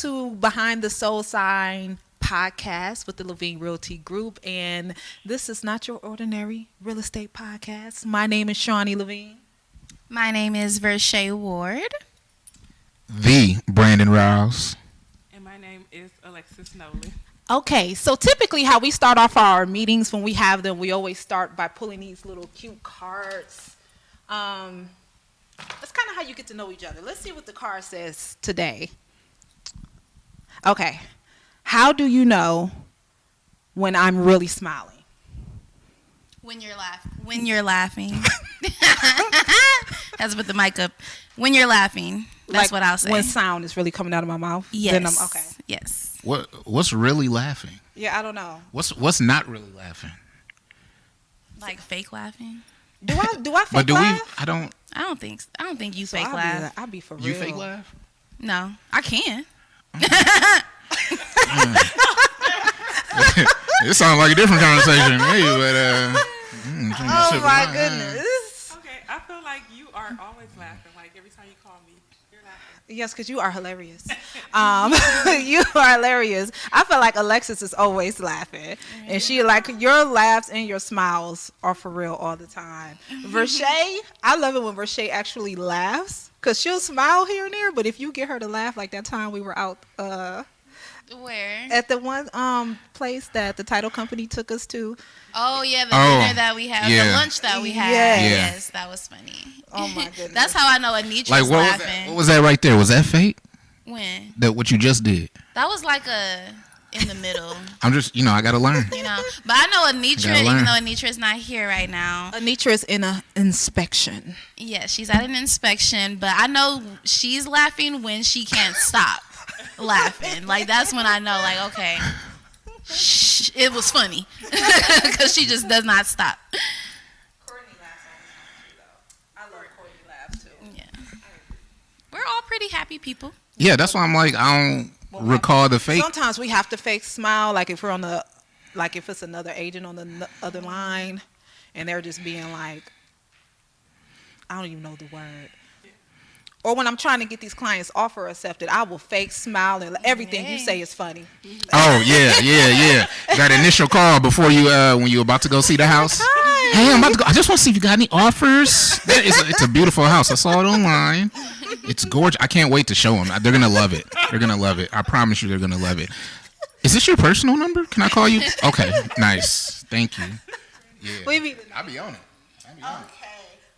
to Behind the Soul Sign podcast with the Levine Realty Group, and this is not your ordinary real estate podcast. My name is Shawnee Levine. My name is Vershay Ward. The Brandon Rouse. And my name is Alexis Nolan. Okay, so typically how we start off our meetings when we have them, we always start by pulling these little cute cards. That's kind of how you get to know each other. Let's see what the card says today. Okay. How do you know when I'm really smiling? When you're laughing. When you're laughing. Let's put the mic up. When you're laughing. That's what I'll say. When sound is really coming out of my mouth. Yes. Then I'm okay. Yes. What's really laughing? Yeah, I don't know. What's not really laughing? Like fake laughing. Do I fake But do laugh? I don't. I don't think you So fake laugh. I'll be for real. You fake laugh? No, I can. It sounds like a different conversation. Hey, but Oh my goodness. Okay, I feel like you are always laughing. Like every time you call me, you're laughing. Yes, because you are hilarious. You are hilarious. I feel like Alexis is always laughing. And she like your laughs and your smiles are for real all the time. Vershay, I love it when Vershay actually laughs. Because she'll smile here and there, but if you get her to laugh like that time we were out Where? at the one place that the title company took us to. Oh yeah, the dinner that we had, the lunch that we had. Yeah. Yes, that was funny. Oh my goodness. That's how I know Anitra's like what laughing. was that? What was that right there? Was that fake? When? That what you just did? That was like in the middle. I'm just, I gotta learn. But I know Anitra, Gotta learn. even though Anitra's not here right now. Anitra is in an inspection. Yeah, she's at an inspection, but I know she's laughing when she can't stop laughing. Like, that's when I know, like, okay, it was funny. Because she just does not stop. Courtney laughs all the time too, though. I love Courtney laughs too. Yeah. We're all pretty happy people. Yeah, that's why I'm like, I don't recall the fake. Sometimes we have to fake smile, like if we're on if it's another agent on the other line, and they're just being like, I don't even know the word. Or when I'm trying to get these clients offer accepted, I will fake smile and everything you say is funny. Oh yeah. That initial call before you when you about to go see the house. Hi. Hey, I'm about to go. I just want to see if you got any offers. It's a beautiful house. I saw it online. It's gorgeous. I can't wait to show them. They're gonna love it. I promise you, they're gonna love it. Is this your personal number? Can I call you? Okay, nice. Thank you. Yeah. I'll be on it. Okay.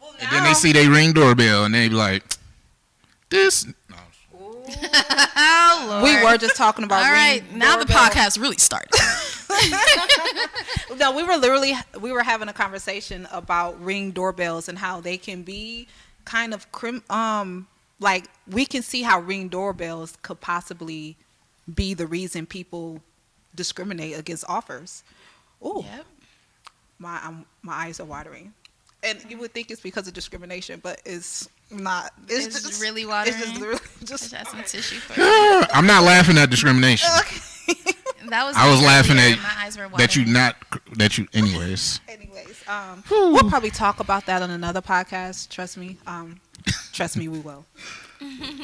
Well, And then they see they ring doorbell and they be like, this. No. Oh, Lord. We were just talking about all right, ring now the doorbell. podcast really starts. No, we were having a conversation about ring doorbells and how they can be kind of like we can see how ring doorbells could possibly be the reason people discriminate against offers. Oh, Yep. my eyes are watering, and you would think it's because of discrimination, but it's not. It's just really watering. It's just literally just. Just some tissue for you. I'm not laughing at discrimination. That was I was me laughing earlier. at My eyes were watering. anyways. Anyways, we'll probably talk about that on another podcast. Trust me. Trust me, we will.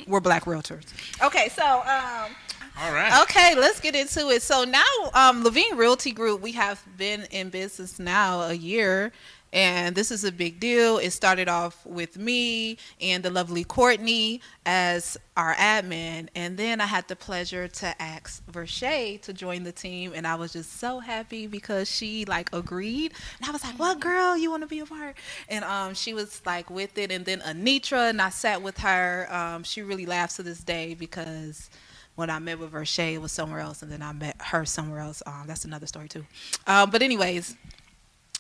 We're Black Realtors. Okay, so All right. okay, let's get into it. So now, Levine Realty Group, we have been in business now a year, and this is a big deal. It started off with me and the lovely Courtney as our admin, and then I had the pleasure to ask Vershay to join the team, and I was just so happy because she agreed, and I was like, "What, girl, you want to be a part?" And she was with it, and then Anitra, and I sat with her. She really laughs to this day because when I met with Vershay, it was somewhere else, and then I met her somewhere else. That's another story too. But anyways,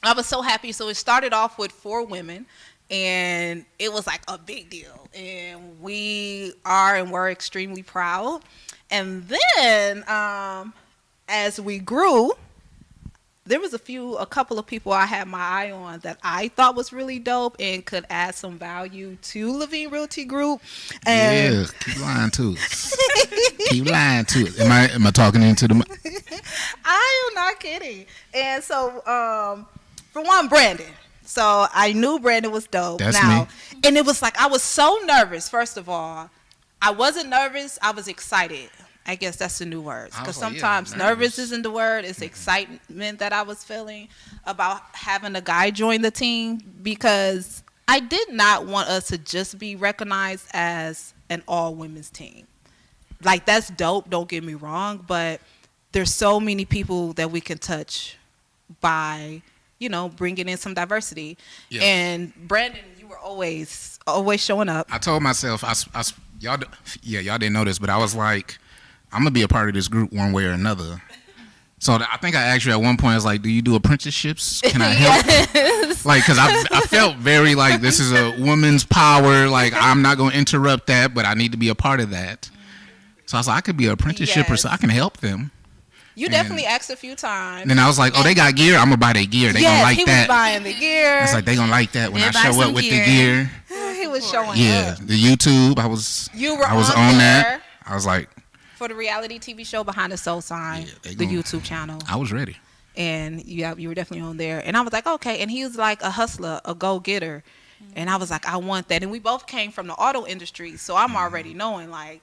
I was so happy. So it started off with 4 women, and it was a big deal. And we are and were extremely proud. And then as we grew, there was a couple of people I had my eye on that I thought was really dope and could add some value to Levine Realty Group. And Yeah, keep lying to us. Keep lying to us. Am I talking into the? I am not kidding. And so, for one, Brandon. So I knew Brandon was dope. That's me. me. And it was I was so nervous. First of all, I wasn't nervous. I was excited. I guess that's the new words. I Because was like, yeah, sometimes nervous nervous. isn't the word. It's excitement that I was feeling about having a guy join the team, because I did not want us to just be recognized as an all women's team. Like, that's dope, don't get me wrong, but there's so many people that we can touch by, bringing in some diversity. Yes. And Brandon, you were always showing up. I told myself, y'all didn't know this, but I was like, I'm gonna be a part of this group one way or another. So I think I asked you at one point, I was like, do you do apprenticeships? Can I help? Yes. Like, because I felt very like this is a woman's power. Like, I'm not going to interrupt that, but I need to be a part of that. So I was like, I could be an apprenticeship or so I can help them. You definitely asked a few times. And then I was like, oh, they got gear. I'm going to buy their gear. They going to like he that. was buying the gear. I was like, they going to like that when They I buy show some up with gear. the gear. He was showing Yeah, up. the YouTube. I was on on there that. I was like, for the reality TV show Behind the Soul Sign, they the gonna- YouTube channel. I was ready. And you were definitely on there. And I was like, okay. And he was like a hustler, a go-getter. And I was like, I want that. And we both came from the auto industry, so I'm already knowing, like,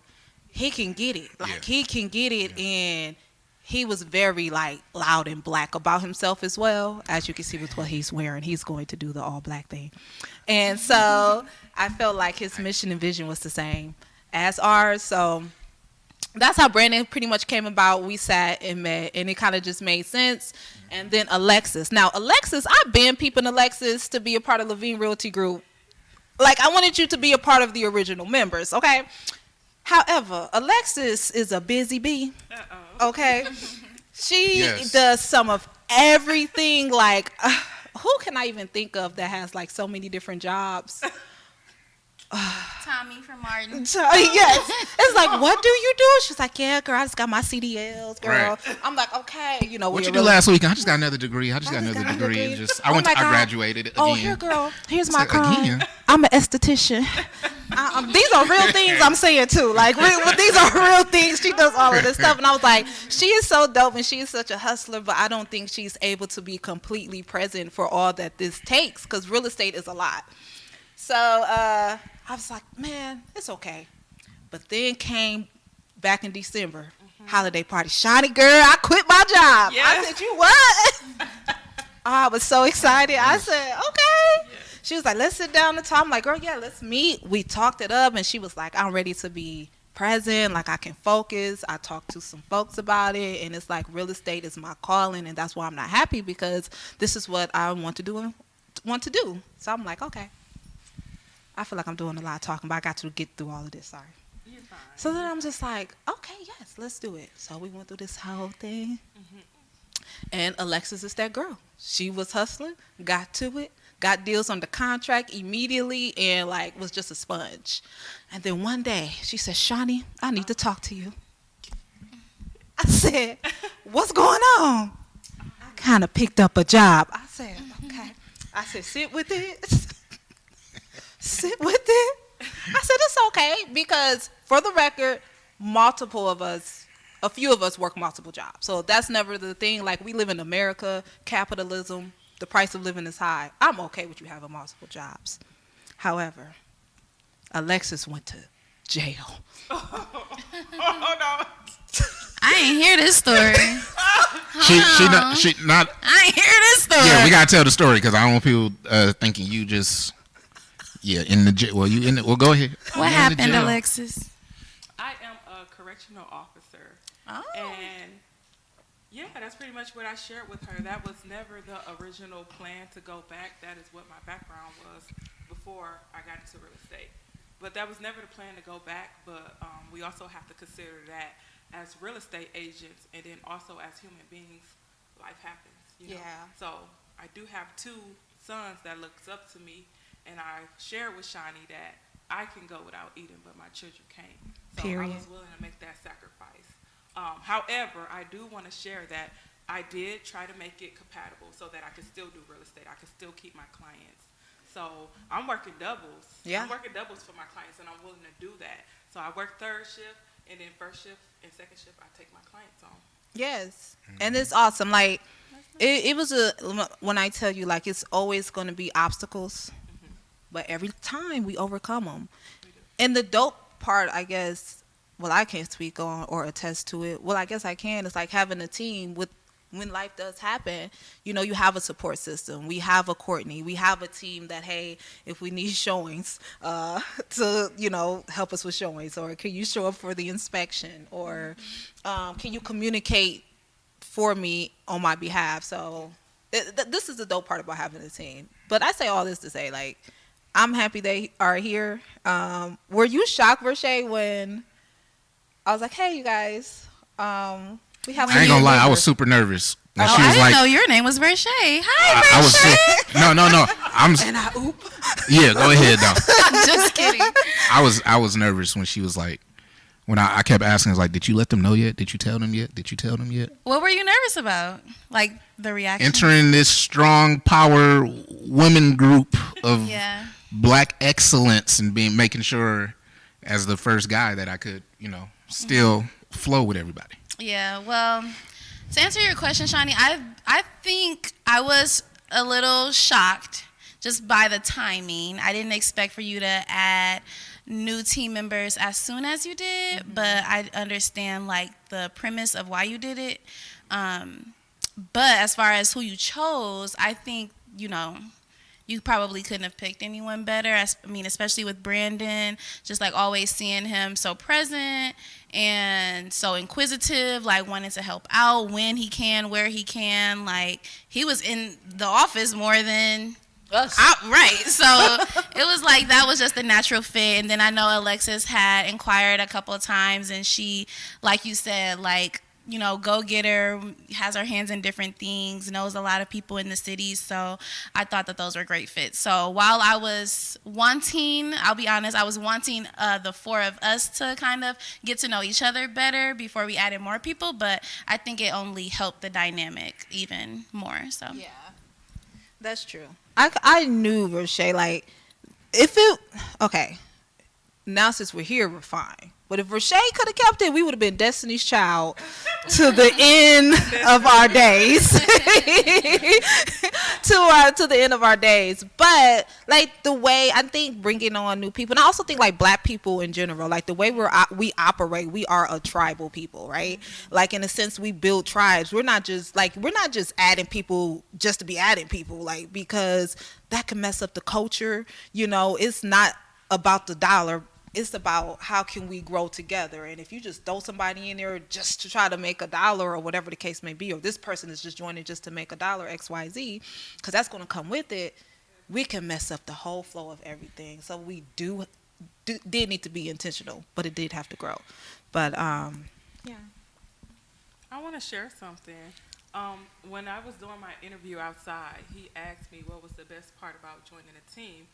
he can get it. Like, he can get it. And he was very, like, loud and black about himself as well. As you can see with what he's wearing, he's going to do the all-black thing. And so I felt like his mission and vision was the same as ours. So that's how Brandon pretty much came about. We sat and met, and it kind of just made sense. And then Alexis. Now, Alexis, I've been peeping Alexis to be a part of Levine Realty Group. Like, I wanted you to be a part of the original members, okay? However, Alexis is a busy bee, okay? She does some of everything. Like, who can I even think of that has, like, so many different jobs? Tommy from Martin. Yes. It's like, what do you do? She's like, yeah, girl, I just got my CDLs, girl. Right. I'm like, okay. What you do last week? I just got another degree. I graduated again. Oh, here, girl. Here's my It's like, card. again? I'm an esthetician. These are real things I'm saying, too. Like, these are real things. She does all of this stuff. And I was like, she is so dope, and she is such a hustler, but I don't think she's able to be completely present for all that this takes, because real estate is a lot. So I was like, man, it's okay. But then came back in December, holiday party. Shiny girl, I quit my job. Yes. I said, you what? I was so excited. I said, okay. Yes. She was like, let's sit down and talk. I'm like, girl, yeah, let's meet. We talked it up, and she was like, I'm ready to be present. Like, I can focus. I talked to some folks about it, and it's like real estate is my calling, and that's why I'm not happy, because this is what I want to do. So I'm like, okay. I feel like I'm doing a lot of talking, but I got to get through all of this. Sorry. You're fine. So then I'm just like, okay, yes, let's do it. So we went through this whole thing. And Alexis is that girl. She was hustling, got to it, got deals on the contract immediately, and like was just a sponge. And then one day she said, Shawnee, I need to talk to you. I said, what's going on? I kind of picked up a job. I said, okay. I said, sit with it. Sit with it. I said, it's okay, because for the record, a few of us work multiple jobs. So that's never the thing. Like, we live in America, capitalism, the price of living is high. I'm okay with you having multiple jobs. However, Alexis went to jail. Oh, no. I ain't hear this story. She not. I ain't hear this story. Yeah, we gotta tell the story, because I don't want people thinking you just in the jail. Well, you in it. Well, go ahead. What happened, Alexis? I am a correctional officer. Oh. And yeah, that's pretty much what I shared with her. That was never the original plan to go back. That is what my background was before I got into real estate. But that was never the plan to go back. But we also have to consider that as real estate agents, and then also as human beings, life happens. You know? Yeah. So I do have 2 sons that looks up to me, and I shared with Shawnee that I can go without eating, but my children can't. So Period. I was willing to make that sacrifice. However, I do want to share that I did try to make it compatible so that I could still do real estate. I could still keep my clients. So I'm working doubles. Yeah. I'm working doubles for my clients, and I'm willing to do that. So I work 3rd shift, and then 1st shift and 2nd shift, I take my clients on. Yes. And it's awesome. Like, it was when I tell you, like, it's always going to be obstacles, but every time we overcome them. And the dope part, I guess, well, I can't speak on or attest to it. Well, I guess I can. It's like having a team with when life does happen, you know, you have a support system. We have a Courtney. We have a team that, hey, if we need showings, to, you know, help us with showings, or can you show up for the inspection, or can you communicate for me on my behalf? So this is the dope part about having a team. But I say all this to say, like, I'm happy they are here. Were you shocked, Verche, when I was like, hey, you guys, we have. I ain't gonna lie, I was super nervous. And she I was didn't like, know your name was Verche. Hi, I was Verche. no. And I oop. Yeah, go ahead though. I'm just kidding. I was nervous when she was like, when I kept asking, I was like, did you let them know yet? Did you tell them yet? Did you tell them yet? What were you nervous about? Like the reaction? Entering this strong power women group of Yeah. black excellence and making sure as the first guy that I could, you know, still flow with everybody. Yeah, well, to answer your question, Shani, I think I was a little shocked just by the timing. I didn't expect for you to add new team members as soon as you did, but I understand like the premise of why you did it. But as far as who you chose, I think, you know, you probably couldn't have picked anyone better. I mean, especially with Brandon, just like always seeing him so present and so inquisitive, like wanting to help out when he can, where he can. Like he was in the office more than Us. right. So it was like that was just a natural fit. And then I know Alexis had inquired a couple of times, and she, like you said, like, you know, go-getter, has her hands in different things, knows a lot of people in the city. So I thought that those were great fits. So while I was wanting, I'll be honest, I was wanting the four of us to kind of get to know each other better before we added more people. But I think it only helped the dynamic even more. So Yeah, that's true. I knew, Verche, like, if it, okay, now since we're here, we're fine. But if Verche could have kept it, we would have been Destiny's Child to the end of our days. to the end of our days. But, like, the way, I think bringing on new people, and I also think, like, black people in general, like, the way we operate, we are a tribal people, right? Like, in a sense, we build tribes. We're not just adding people just to be adding people, like, because that can mess up the culture. You know, it's not about the dollar. It's about how can we grow together. And if you just throw somebody in there just to try to make $1 or whatever the case may be, or this person is just joining just to make $1, XYZ, because that's going to come with it, we can mess up the whole flow of everything. So we did need to be intentional, but it did have to grow. But yeah. I want to share something. When I was doing my interview outside, he asked me what was the best part about joining a team.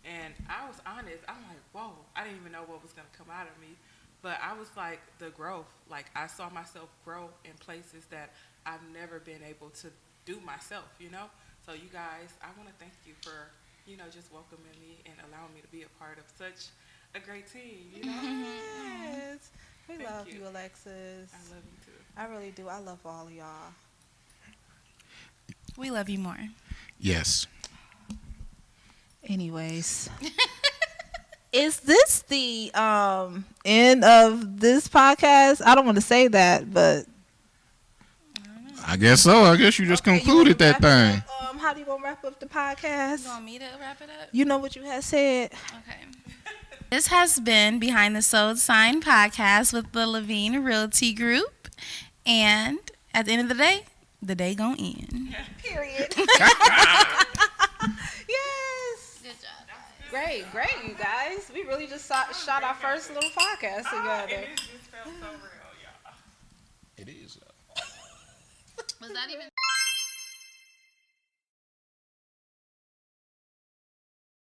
And I was honest. I'm like, whoa, I didn't even know what was going to come out of me. But I was like, the growth. Like, I saw myself grow in places that I've never been able to do myself, you know? So you guys, I want to thank you for, you know, just welcoming me and allowing me to be a part of such a great team, you know? Yes. We Thank love you. you, Alexis. I love you too. I really do. I love all of y'all. we love you more. Yes. Anyways, is this the end of this podcast? I don't want to say that, but I guess so. I guess you just concluded that thing. How do you want to wrap up the podcast? You want me to wrap it up? You know what you had said. Okay. This has been Behind the Sold Sign podcast with the Levine Realty Group. And at the end of the day gonna end. Period. Yes. Good job. Great, you guys. We really just shot our first little podcast together. It just felt so real, y'all. It is. Was that even